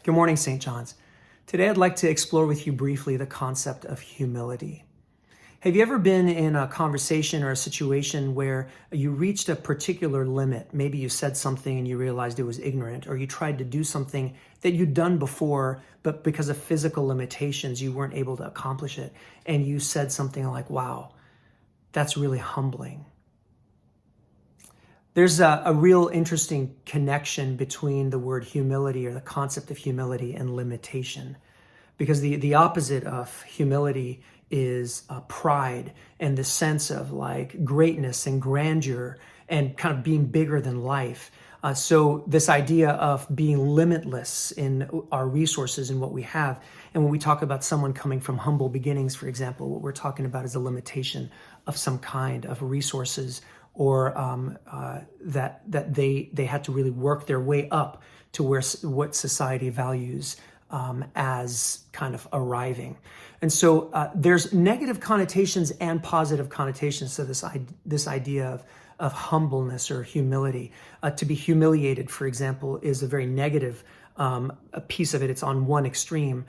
Good morning, St. John's. Today I'd like to explore with you briefly the concept of humility. Have you ever been in a conversation or a situation where you reached a particular limit? Maybe you said something and you realized it was ignorant, or you tried to do something that you'd done before, but because of physical limitations, you weren't able to accomplish it. And you said something like, wow, that's really humbling. There's a real interesting connection between the word humility or the concept of humility and limitation, because the opposite of humility is pride and the sense of like greatness and grandeur and kind of being bigger than life. So this idea of being limitless in our resources and what we have. And when we talk about someone coming from humble beginnings, for example, what we're talking about is a limitation of some kind of resources, or that they had to really work their way up to what society values as kind of arriving. And so there's negative connotations and positive connotations to this idea of humbleness or humility. To be humiliated, for example, is a very negative a piece of it. It's on one extreme.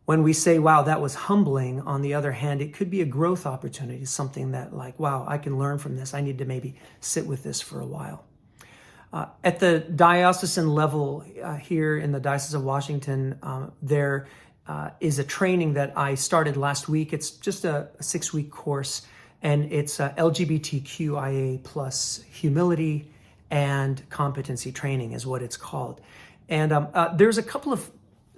When we say, wow, that was humbling, on the other hand, it could be a growth opportunity, something that like, wow, I can learn from this. I need to maybe sit with this for a while. At the diocesan level here in the Diocese of Washington, there is a training that I started last week. It's just a 6-week course, and it's LGBTQIA plus humility and competency training is what it's called. And there's a couple of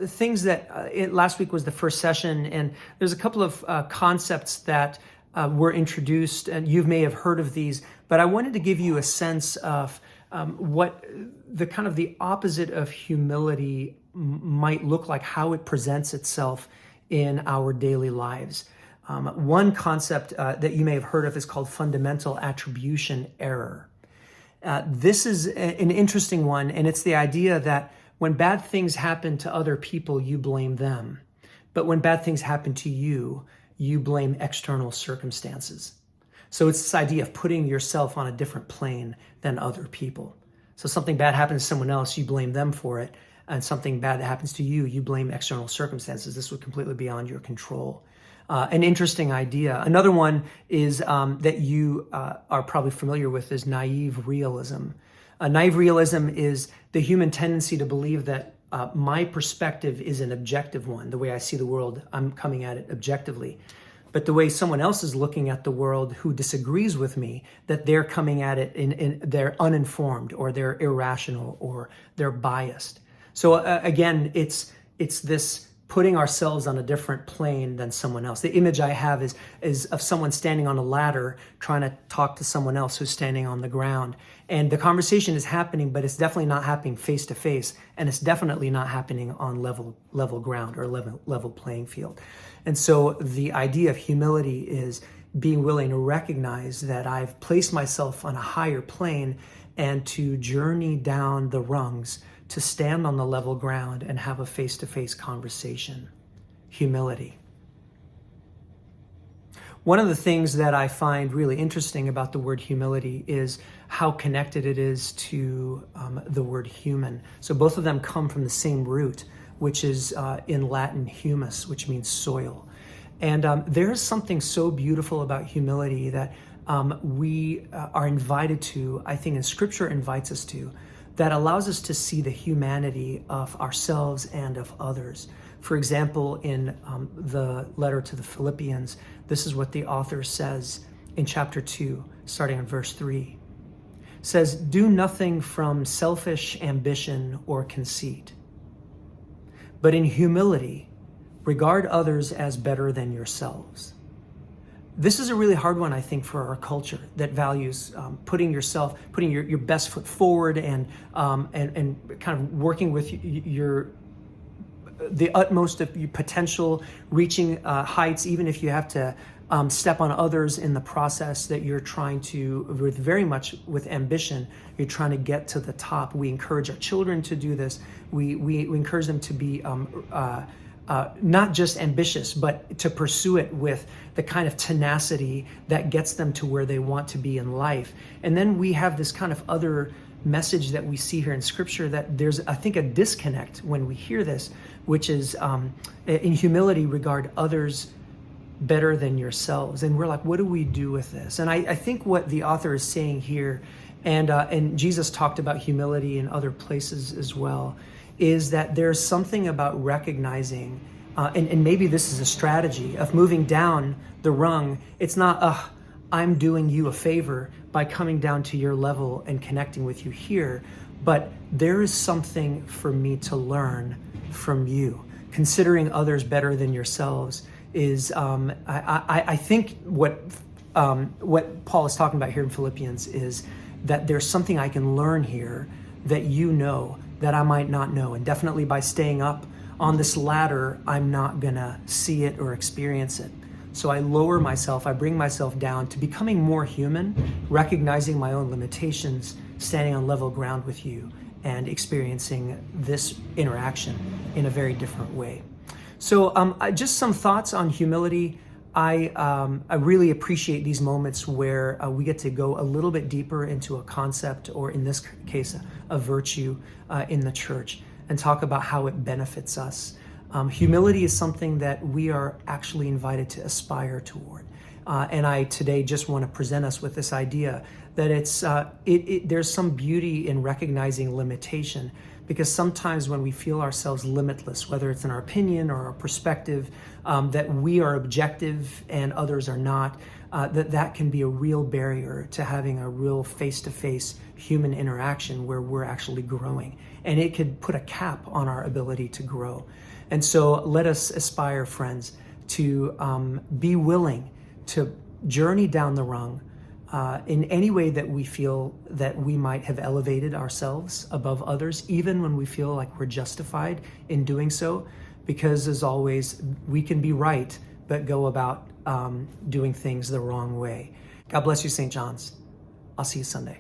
things that last week was the first session, and there's a couple of concepts that were introduced, and you may have heard of these, but I wanted to give you a sense of what the kind of the opposite of humility might look like, how it presents itself in our daily lives. One concept that you may have heard of is called fundamental attribution error. This is an interesting one, and it's the idea that when bad things happen to other people, you blame them. But when bad things happen to you, you blame external circumstances. So it's this idea of putting yourself on a different plane than other people. So something bad happens to someone else, you blame them for it. And something bad that happens to you, you blame external circumstances. This would completely beyond your control. An interesting idea. Another one is that you are probably familiar with is naive realism. Naive realism is the human tendency to believe that my perspective is an objective one. The way I see the world, I'm coming at it objectively. But the way someone else is looking at the world who disagrees with me, that they're coming at it in they're uninformed, or they're irrational, or they're biased. So again, it's this putting ourselves on a different plane than someone else. The image I have is of someone standing on a ladder trying to talk to someone else who's standing on the ground. And the conversation is happening, but it's definitely not happening face to face, and it's definitely not happening on level ground or level playing field. And so the idea of humility is being willing to recognize that I've placed myself on a higher plane and to journey down the rungs to stand on the level ground and have a face-to-face conversation. Humility. One of the things that I find really interesting about the word humility is how connected it is to the word human. So both of them come from the same root, which is in Latin humus, which means soil. And there is something so beautiful about humility that we are invited to, I think, and Scripture invites us to, that allows us to see the humanity of ourselves and of others. For example, in the letter to the Philippians, this is what the author says in chapter 2, starting in verse 3. It says, "Do nothing from selfish ambition or conceit, but in humility regard others as better than yourselves." This is a really hard one, I think, for our culture that values putting your best foot forward and kind of working with the utmost of your potential, reaching heights, even if you have to step on others in the process that you're trying to, very much with ambition, you're trying to get to the top. We encourage our children to do this. We encourage them to be not just ambitious, but to pursue it with the kind of tenacity that gets them to where they want to be in life. And then we have this kind of other message that we see here in Scripture, that there's, I think, a disconnect when we hear this, which is in humility, regard others better than yourselves. And we're like, what do we do with this? And I think what the author is saying here, and Jesus talked about humility in other places as well, is that there's something about recognizing, and maybe this is a strategy of moving down the rung. It's not, I'm doing you a favor by coming down to your level and connecting with you here, but there is something for me to learn from you. Considering others better than yourselves is, I think what Paul is talking about here in Philippians is that there's something I can learn here that you know that I might not know. And definitely by staying up on this ladder, I'm not gonna see it or experience it. So I lower myself, I bring myself down to becoming more human, recognizing my own limitations, standing on level ground with you, and experiencing this interaction in a very different way. So just some thoughts on humility. I really appreciate these moments where we get to go a little bit deeper into a concept, or in this case, a virtue in the church, and talk about how it benefits us. Humility is something that we are actually invited to aspire toward. And I today just want to present us with this idea that there's some beauty in recognizing limitation, because sometimes when we feel ourselves limitless, whether it's in our opinion or our perspective, that we are objective and others are not, that can be a real barrier to having a real face-to-face human interaction where we're actually growing. And it could put a cap on our ability to grow. And so let us aspire, friends, to be willing to journey down the rung in any way that we feel that we might have elevated ourselves above others, even when we feel like we're justified in doing so, because as always, we can be right, but go about doing things the wrong way. God bless you, St. John's. I'll see you Sunday.